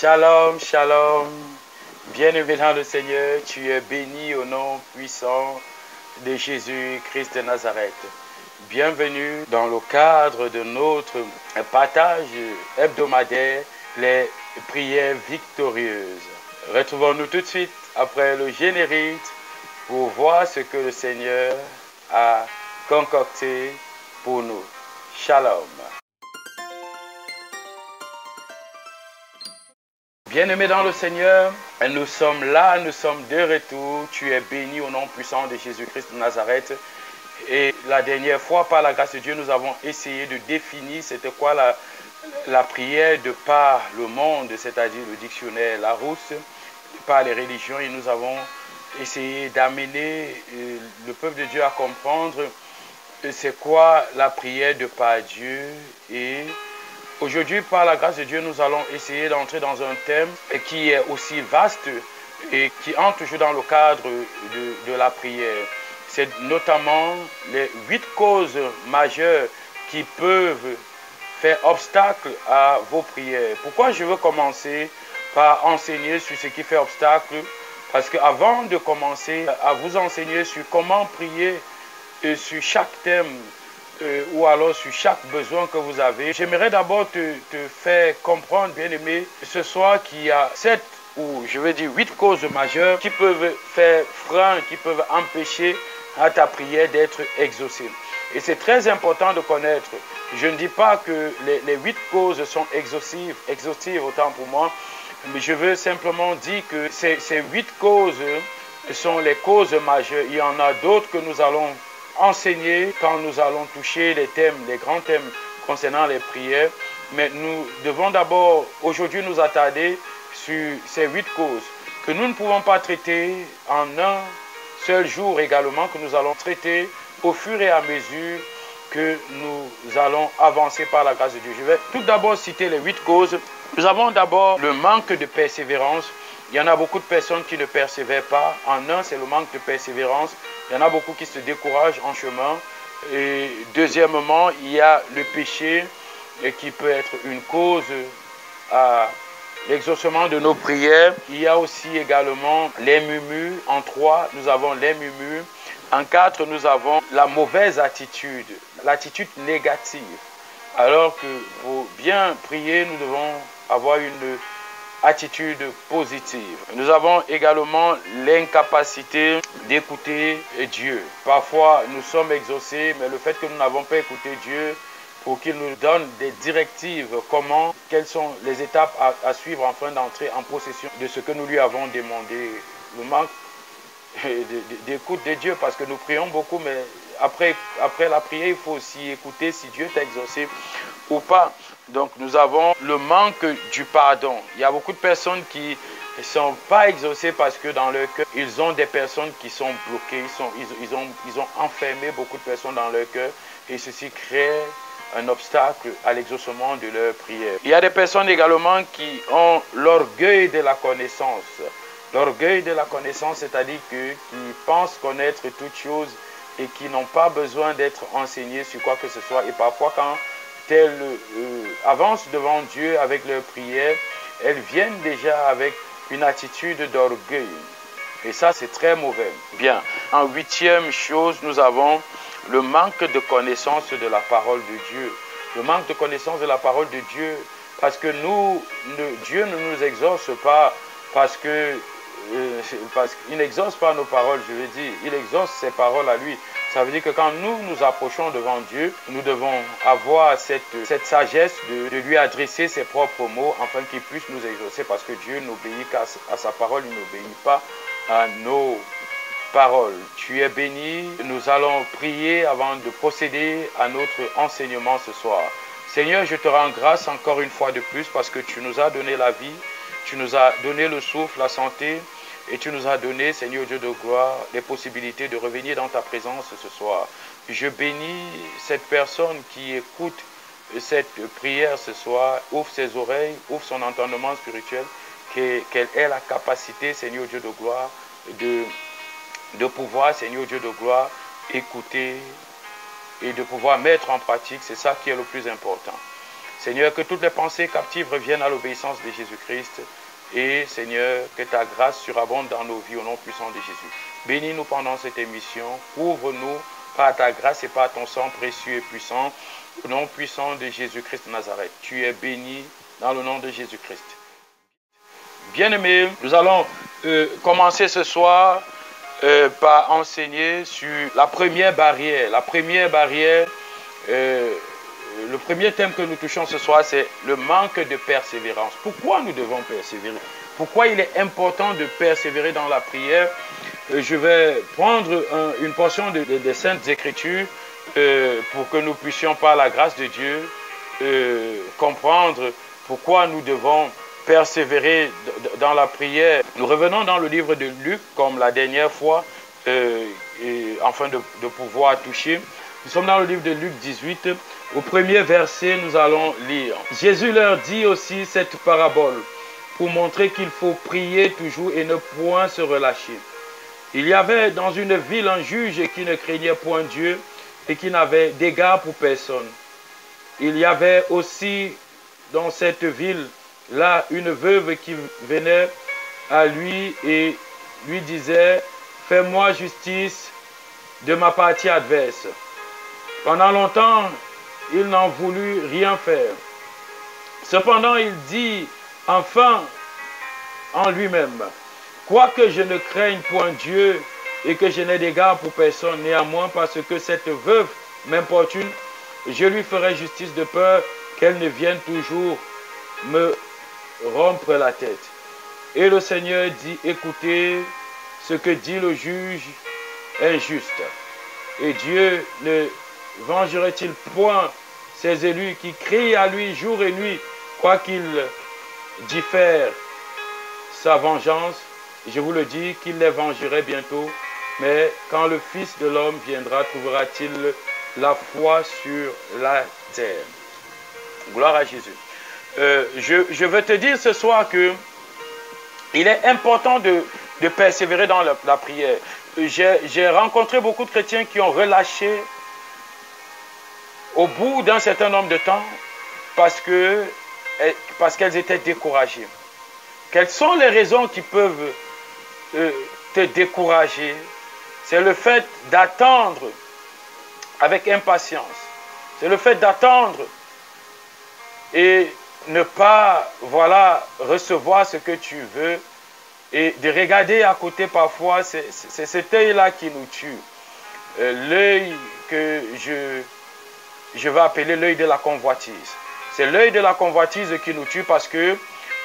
Shalom, shalom. Bien-aimé dans le Seigneur, tu es béni au nom puissant de Jésus-Christ de Nazareth. Bienvenue dans le cadre de notre partage hebdomadaire, les prières victorieuses. Retrouvons-nous tout de suite après le générique pour voir ce que le Seigneur a concocté pour nous. Shalom. Bien-aimés dans le Seigneur, nous sommes là, nous sommes de retour. Tu es béni au nom puissant de Jésus-Christ de Nazareth. Et la dernière fois, par la grâce de Dieu, nous avons essayé de définir c'était quoi la prière de par le monde, c'est-à-dire le dictionnaire Larousse, par les religions. Et nous avons essayé d'amener le peuple de Dieu à comprendre c'est quoi la prière de par Dieu. Et aujourd'hui, par la grâce de Dieu, nous allons essayer d'entrer dans un thème qui est aussi vaste et qui entre toujours dans le cadre de la prière. C'est notamment les 8 causes majeures qui peuvent faire obstacle à vos prières. Pourquoi je veux commencer par enseigner sur ce qui fait obstacle? Parce qu'avant de commencer à vous enseigner sur comment prier sur chaque thème, ou alors sur chaque besoin que vous avez, j'aimerais d'abord te faire comprendre, bien-aimé, ce soir qu'il y a 7 ou je veux dire 8 causes majeures qui peuvent faire frein, qui peuvent empêcher à ta prière d'être exaucée. Et c'est très important de connaître. Je ne dis pas que les 8 causes sont exhaustives autant pour moi, mais je veux simplement dire que ces 8 causes sont les causes majeures. Il y en a d'autres que nous allons enseigner quand nous allons toucher les thèmes, les grands thèmes concernant les prières. Mais nous devons d'abord aujourd'hui nous attarder sur ces 8 causes que nous ne pouvons pas traiter en un seul jour également, que nous allons traiter au fur et à mesure que nous allons avancer par la grâce de Dieu. Je vais tout d'abord citer les 8 causes. Nous avons d'abord le manque de persévérance. Il y en a beaucoup de personnes qui ne persévèrent pas. En un, c'est le manque de persévérance. Il y en a beaucoup qui se découragent en chemin. Et deuxièmement, il y a le péché qui peut être une cause à l'exaucement de nos prières. Il y a aussi également les murmures. En 3, nous avons les murmures. En 4, nous avons la mauvaise attitude, l'attitude négative. Alors que pour bien prier, nous devons avoir une attitude positive. Nous avons également l'incapacité d'écouter Dieu. Parfois, nous sommes exaucés, mais le fait que nous n'avons pas écouté Dieu pour qu'il nous donne des directives, quelles sont les étapes à suivre afin d'entrer en possession de ce que nous lui avons demandé. Le manque d'écoute de Dieu, parce que nous prions beaucoup, mais après la prière, il faut aussi écouter si Dieu t'a exaucé ou pas. Donc nous avons le manque du pardon. Il y a beaucoup de personnes qui ne sont pas exaucées parce que dans leur cœur, ils ont des personnes qui sont bloquées, ils ont enfermé beaucoup de personnes dans leur cœur et ceci crée un obstacle à l'exaucement de leur prière. Il y a des personnes également qui ont l'orgueil de la connaissance. L'orgueil de la connaissance, c'est-à-dire qui pensent connaître toutes choses et qui n'ont pas besoin d'être enseignés sur quoi que ce soit. Et parfois, quand elles avancent devant Dieu avec leur prière, elles viennent déjà avec une attitude d'orgueil. Et ça, c'est très mauvais. Bien, en 8e chose, nous avons le manque de connaissance de la parole de Dieu. Le manque de connaissance de la parole de Dieu, parce que Dieu ne nous exauce pas parce qu'il n'exauce pas nos paroles, je veux dire, il exauce ses paroles à lui. Ça veut dire que quand nous nous approchons devant Dieu, nous devons avoir cette sagesse de lui adresser ses propres mots afin qu'il puisse nous exaucer, parce que Dieu n'obéit qu'à sa parole, il n'obéit pas à nos paroles. Tu es béni. Nous allons prier avant de procéder à notre enseignement ce soir. Seigneur, je te rends grâce encore une fois de plus parce que tu nous as donné la vie, tu nous as donné le souffle, la santé, et tu nous as donné, Seigneur Dieu de gloire, les possibilités de revenir dans ta présence ce soir. Je bénis cette personne qui écoute cette prière ce soir. Ouvre ses oreilles, ouvre son entendement spirituel, qu'elle ait la capacité, Seigneur Dieu de gloire, de pouvoir, Seigneur Dieu de gloire, écouter et de pouvoir mettre en pratique. C'est ça qui est le plus important. Seigneur, que toutes les pensées captives reviennent à l'obéissance de Jésus-Christ. Et Seigneur, que ta grâce surabonde dans nos vies au nom puissant de Jésus. Bénis-nous pendant cette émission. Ouvre-nous par ta grâce et par ton sang précieux et puissant. Au nom puissant de Jésus-Christ de Nazareth. Tu es béni dans le nom de Jésus-Christ. Bien-aimés, nous allons commencer ce soir par enseigner sur la première barrière. La première barrière, le premier thème que nous touchons ce soir, c'est le manque de persévérance. Pourquoi nous devons persévérer? Pourquoi il est important de persévérer dans la prière? Je vais prendre une portion des Saintes Écritures pour que nous puissions, par la grâce de Dieu, comprendre pourquoi nous devons persévérer dans la prière. Nous revenons dans le livre de Luc, comme la dernière fois, afin de pouvoir toucher. Nous sommes dans le livre de Luc 18. Au premier verset, nous allons lire. Jésus leur dit aussi cette parabole pour montrer qu'il faut prier toujours et ne point se relâcher. Il y avait dans une ville un juge qui ne craignait point Dieu et qui n'avait d'égard pour personne. Il y avait aussi dans cette ville-là une veuve qui venait à lui et lui disait « Fais-moi justice de ma partie adverse. » Pendant longtemps, il n'en voulut rien faire. Cependant, il dit enfin en lui-même, quoique je ne craigne point Dieu et que je n'ai d'égard pour personne, néanmoins parce que cette veuve m'importune, je lui ferai justice de peur qu'elle ne vienne toujours me rompre la tête. Et le Seigneur dit, écoutez, ce que dit le juge est juste. Et Dieu ne vengerait-il point ses élus qui crient à lui jour et nuit, quoiqu'il diffère sa vengeance? Je vous le dis qu'il les vengerait bientôt, mais quand le Fils de l'homme viendra, trouvera-t-il la foi sur la terre? Gloire à Jésus. Je veux te dire ce soir que il est important de persévérer dans la prière. J'ai rencontré beaucoup de chrétiens qui ont relâché au bout d'un certain nombre de temps parce qu'elles étaient découragées. Quelles sont les raisons qui peuvent te décourager? C'est le fait d'attendre avec impatience. C'est le fait d'attendre et ne pas, recevoir ce que tu veux et de regarder à côté parfois. C'est cet œil-là qui nous tue. L'œil que je vais appeler l'œil de la convoitise. C'est l'œil de la convoitise qui nous tue parce que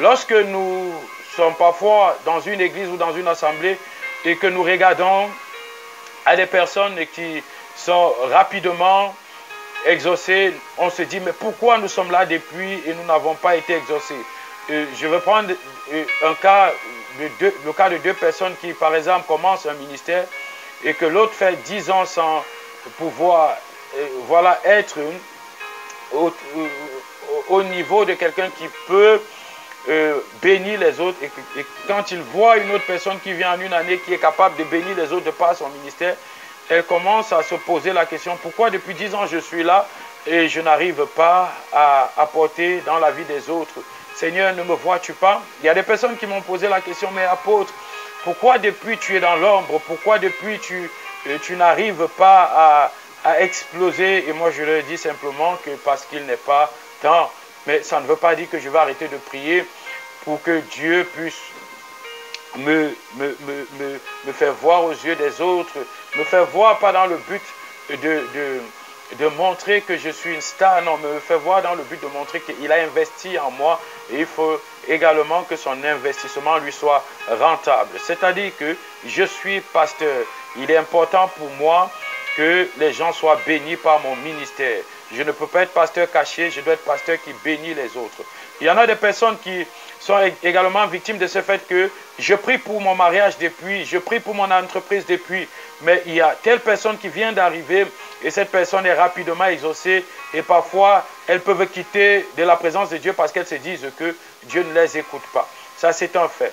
lorsque nous sommes parfois dans une église ou dans une assemblée et que nous regardons à des personnes qui sont rapidement exaucées, on se dit mais pourquoi nous sommes là depuis et nous n'avons pas été exaucés? Je vais prendre le cas de deux personnes qui par exemple commencent un ministère et que l'autre fait 10 ans sans pouvoir être au niveau de quelqu'un qui peut bénir les autres, et quand il voit une autre personne qui vient en une année qui est capable de bénir les autres de par son ministère, elle commence à se poser la question, pourquoi depuis 10 ans je suis là et je n'arrive pas à apporter dans la vie des autres? Seigneur, ne me vois-tu pas? Il y a des personnes qui m'ont posé la question, mais apôtre, pourquoi depuis tu es dans l'ombre? Pourquoi depuis tu n'arrives pas à exploser? Et moi je leur dis simplement que parce qu'il n'est pas temps. Mais ça ne veut pas dire que je vais arrêter de prier pour que Dieu puisse me faire voir aux yeux des autres, me faire voir pas dans le but de montrer que je suis une star, non, me faire voir dans le but de montrer qu'il a investi en moi et il faut également que son investissement lui soit rentable. C'est-à-dire que je suis pasteur. Il est important pour moi que les gens soient bénis par mon ministère. Je ne peux pas être pasteur caché, je dois être pasteur qui bénit les autres. Il y en a des personnes qui sont également victimes de ce fait que je prie pour mon mariage depuis, je prie pour mon entreprise depuis, mais il y a telle personne qui vient d'arriver et cette personne est rapidement exaucée et parfois elles peuvent quitter de la présence de Dieu parce qu'elles se disent que Dieu ne les écoute pas. Ça, c'est un fait.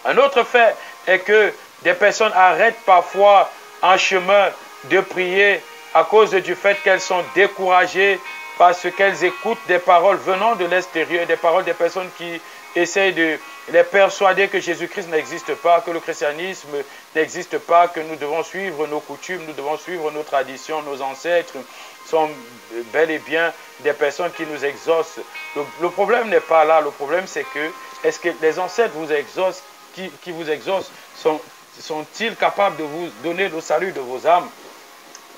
Un autre fait est que des personnes arrêtent parfois en chemin de prier à cause du fait qu'elles sont découragées parce qu'elles écoutent des paroles venant de l'extérieur, des paroles des personnes qui essayent de les persuader que Jésus-Christ n'existe pas, que le christianisme n'existe pas, que nous devons suivre nos coutumes, nous devons suivre nos traditions, nos ancêtres sont bel et bien des personnes qui nous exaucent. Le problème n'est pas là, le problème c'est que, est-ce que les ancêtres vous exaucent, qui vous exaucent, sont-ils capables de vous donner le salut de vos âmes?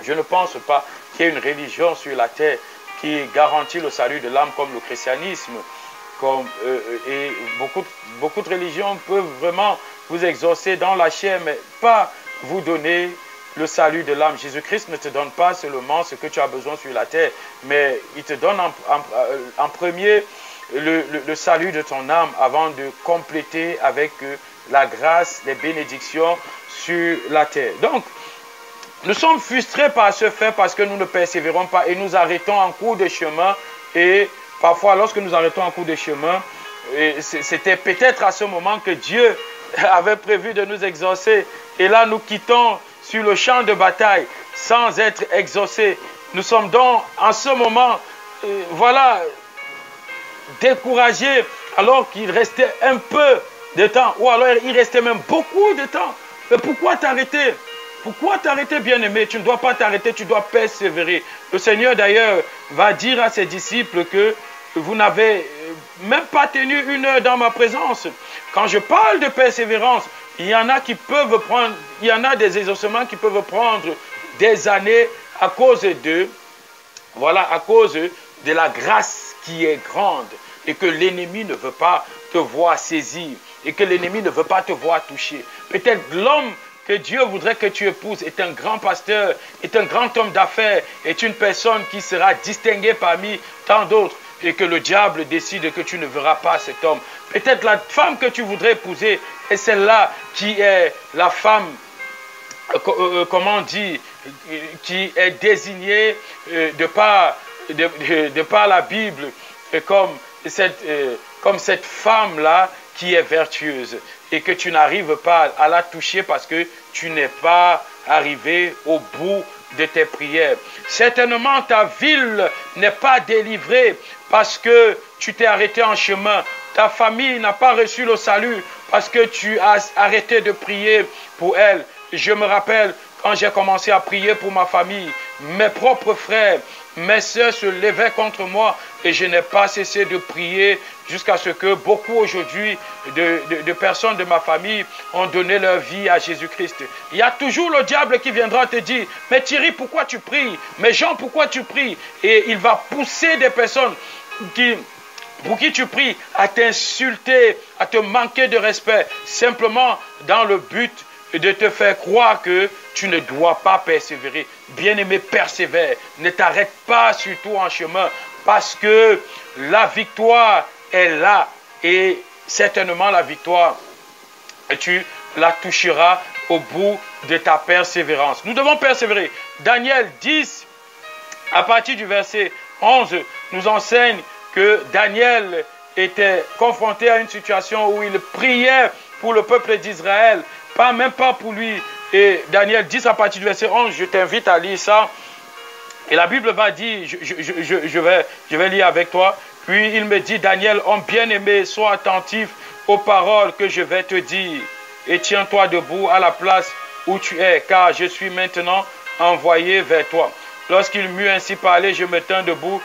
Je ne pense pas qu'il y ait une religion sur la terre qui garantit le salut de l'âme comme le christianisme. Et beaucoup de religions peuvent vraiment vous exaucer dans la chair, mais pas vous donner le salut de l'âme. Jésus-Christ ne te donne pas seulement ce que tu as besoin sur la terre, mais il te donne en premier le salut de ton âme avant de compléter avec la grâce, les bénédictions sur la terre. Donc, nous sommes frustrés par ce fait parce que nous ne persévérons pas et nous arrêtons en cours de chemin. Et parfois, lorsque nous arrêtons en cours de chemin, c'était peut-être à ce moment que Dieu avait prévu de nous exaucer. Et là, nous quittons sur le champ de bataille sans être exaucés. Nous sommes donc en ce moment, voilà, découragés alors qu'il restait un peu de temps, ou alors il restait même beaucoup de temps. Mais pourquoi t'arrêter? Pourquoi t'arrêter, bien-aimé? Tu ne dois pas t'arrêter, tu dois persévérer. Le Seigneur, d'ailleurs, va dire à ses disciples que vous n'avez même pas tenu 1 heure dans ma présence. Quand je parle de persévérance, il y en a qui peuvent prendre, il y en a des exaucements qui peuvent prendre des années à cause de, voilà, à cause de la grâce qui est grande et que l'ennemi ne veut pas te voir saisir et que l'ennemi ne veut pas te voir toucher. Peut-être l'homme que Dieu voudrait que tu épouses est un grand pasteur, est un grand homme d'affaires, est une personne qui sera distinguée parmi tant d'autres et que le diable décide que tu ne verras pas cet homme. Peut-être la femme que tu voudrais épouser est celle-là qui est la femme, comment on dit, qui est désignée de par la Bible comme cette femme-là qui est vertueuse et que tu n'arrives pas à la toucher parce que tu n'es pas arrivé au bout de tes prières. Certainement, ta ville n'est pas délivrée parce que tu t'es arrêté en chemin. Ta famille n'a pas reçu le salut parce que tu as arrêté de prier pour elle. Je me rappelle quand j'ai commencé à prier pour ma famille, mes propres frères, mes soeurs se levaient contre moi et je n'ai pas cessé de prier jusqu'à ce que beaucoup aujourd'hui de personnes de ma famille ont donné leur vie à Jésus-Christ. Il y a toujours le diable qui viendra te dire, mais Thierry, pourquoi tu pries? Mais Jean, pourquoi tu pries? Et il va pousser des personnes pour qui tu pries à t'insulter, à te manquer de respect, simplement dans le but de te faire croire que tu ne dois pas persévérer. Bien-aimé, persévère. Ne t'arrête pas surtout en chemin parce que la victoire est là et certainement la victoire, tu la toucheras au bout de ta persévérance. Nous devons persévérer. Daniel 10, à partir du verset 11, nous enseigne que Daniel était confronté à une situation où il priait pour le peuple d'Israël, même pas pour lui. Et Daniel 10 à partir du verset 11, je t'invite à lire ça. Et la Bible va dire, je vais lire avec toi. Puis il me dit, Daniel, homme bien-aimé, sois attentif aux paroles que je vais te dire. Et tiens-toi debout à la place où tu es, car je suis maintenant envoyé vers toi. Lorsqu'il m'eut ainsi parlé, je me tins debout.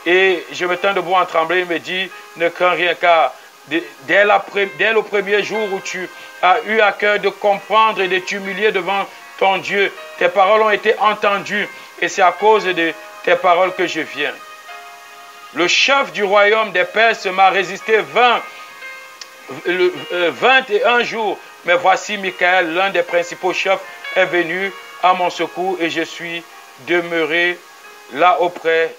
Et je me tins debout en tremblant. Il me dit, ne crains rien, car dès le premier jour où tu as eu à cœur de comprendre et de t'humilier devant ton Dieu, tes paroles ont été entendues et c'est à cause de tes paroles que je viens. Le chef du royaume des Perses m'a résisté 21 jours, mais voici Michael, l'un des principaux chefs, est venu à mon secours et je suis demeuré là auprès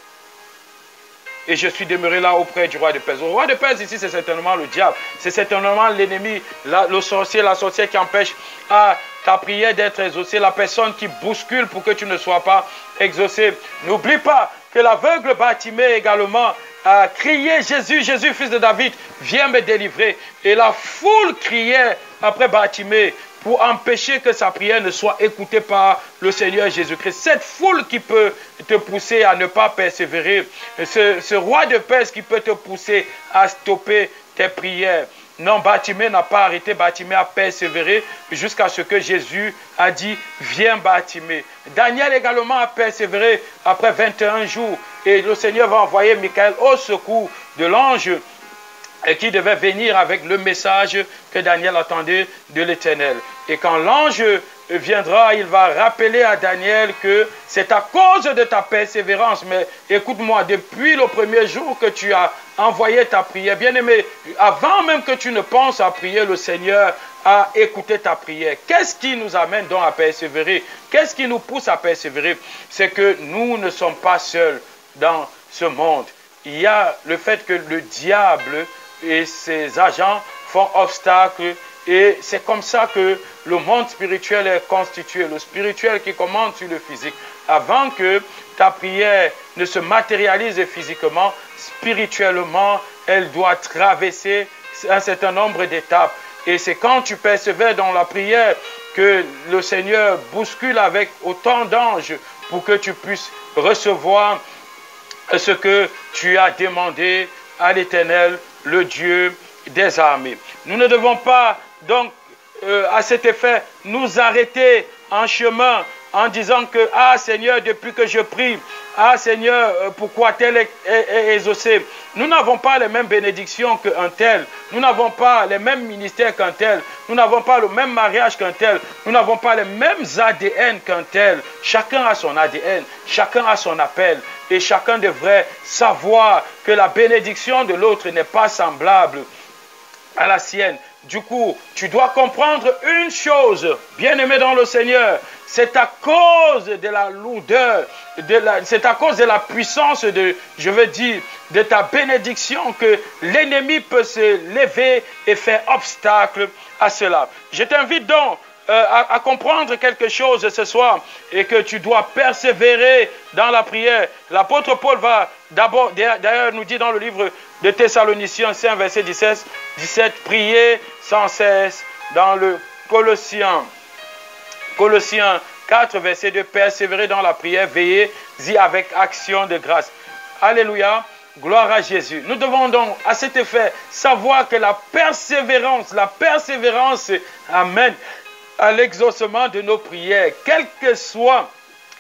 du roi de Perse. Le roi de Perse ici, c'est certainement le diable. C'est certainement l'ennemi, le sorcier, la sorcière qui empêche ta prière d'être exaucée, la personne qui bouscule pour que tu ne sois pas exaucé. N'oublie pas que l'aveugle Bartimée également à crier, Jésus, Jésus, fils de David, viens me délivrer. Et la foule criait après Bartimée pour empêcher que sa prière ne soit écoutée par le Seigneur Jésus-Christ. Cette foule qui peut te pousser à ne pas persévérer, ce roi de Perse qui peut te pousser à stopper tes prières. Non, Bartimée n'a pas arrêté, Bartimée a persévéré jusqu'à ce que Jésus a dit, viens Bartimée. Daniel également a persévéré après 21 jours et le Seigneur va envoyer Michael au secours de l'ange qui devait venir avec le message que Daniel attendait de l'Éternel. Et quand l'ange viendra, il va rappeler à Daniel que c'est à cause de ta persévérance. Mais écoute-moi, depuis le premier jour que tu as envoyé ta prière, bien-aimé, avant même que tu ne penses à prier, le Seigneur a écouté ta prière. Qu'est-ce qui nous amène donc à persévérer? Qu'est-ce qui nous pousse à persévérer? C'est que nous ne sommes pas seuls dans ce monde. Il y a le fait que le diable et ses agents font obstacle. Et c'est comme ça que le monde spirituel est constitué, le spirituel qui commande sur le physique. Avant que ta prière ne se matérialise physiquement, spirituellement, elle doit traverser un certain nombre d'étapes. Et c'est quand tu persévères dans la prière que le Seigneur bouscule avec autant d'anges pour que tu puisses recevoir ce que tu as demandé à l'Éternel, le Dieu des armées. Nous ne devons pas donc à cet effet nous arrêter en chemin en disant que ah Seigneur, depuis que je prie, ah Seigneur, pourquoi tel est exaucé. Nous n'avons pas les mêmes bénédictions qu'un tel, nous n'avons pas les mêmes ministères qu'un tel, nous n'avons pas le même mariage qu'un tel, nous n'avons pas les mêmes ADN qu'un tel. Chacun a son ADN, chacun a son appel et chacun devrait savoir que la bénédiction de l'autre n'est pas semblable à la sienne. Du coup, tu dois comprendre une chose, bien-aimé dans le Seigneur, c'est à cause de la lourdeur, c'est à cause de la puissance je veux dire, de ta bénédiction que l'ennemi peut se lever et faire obstacle à cela. Je t'invite donc à comprendre quelque chose ce soir et que tu dois persévérer dans la prière. L'apôtre Paul va d'abord, d'ailleurs nous dit dans le livre de Thessaloniciens 5, verset 17, prier sans cesse. Dans le Colossiens 4, verset 2, persévérer dans la prière, veillez-y avec action de grâce. Alléluia, gloire à Jésus. Nous devons donc à cet effet savoir que la persévérance amène à l'exaucement de nos prières, quel que soit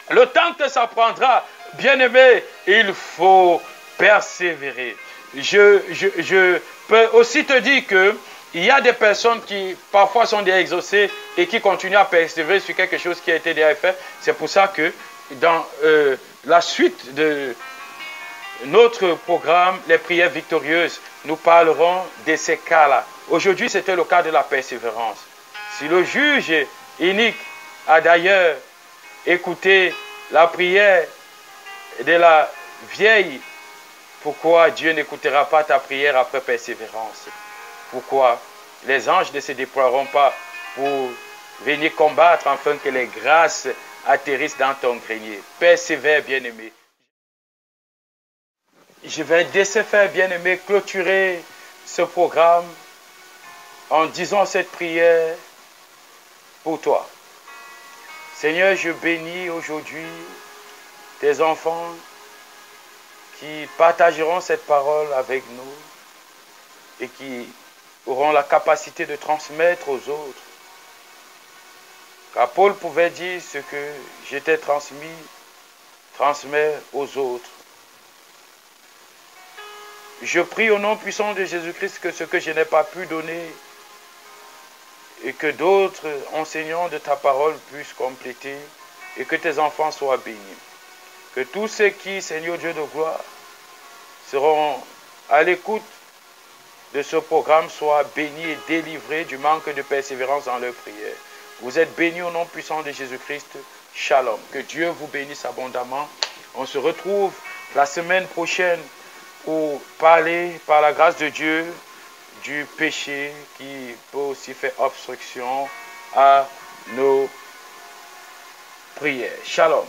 le temps que ça prendra. Bien-aimé, il faut persévérer. Je peux aussi te dire qu'il y a des personnes qui parfois sont déjà exaucées et qui continuent à persévérer sur quelque chose qui a été déjà fait. C'est pour ça que dans la suite de notre programme, les prières victorieuses, nous parlerons de ces cas-là. Aujourd'hui, c'était le cas de la persévérance. Si le juge inique a d'ailleurs écouté la prière de la vieille, pourquoi Dieu n'écoutera pas ta prière après persévérance? Pourquoi les anges ne se déploieront pas pour venir combattre afin que les grâces atterrissent dans ton grenier? Persévère, bien-aimé. Je vais de ce fait, bien-aimé, clôturer ce programme en disant cette prière pour toi. Seigneur, je bénis aujourd'hui tes enfants qui partageront cette parole avec nous et qui auront la capacité de transmettre aux autres. Car Paul pouvait dire ce que je t'ai transmis, transmets aux autres. Je prie au nom puissant de Jésus-Christ que ce que je n'ai pas pu donner et que d'autres enseignants de ta parole puissent compléter et que tes enfants soient bénis. Que tous ceux qui, Seigneur Dieu de gloire, seront à l'écoute de ce programme soient bénis et délivrés du manque de persévérance dans leur prière. Vous êtes bénis au nom puissant de Jésus-Christ. Shalom. Que Dieu vous bénisse abondamment. On se retrouve la semaine prochaine pour parler, par la grâce de Dieu, du péché qui peut aussi faire obstruction à nos prières. Shalom.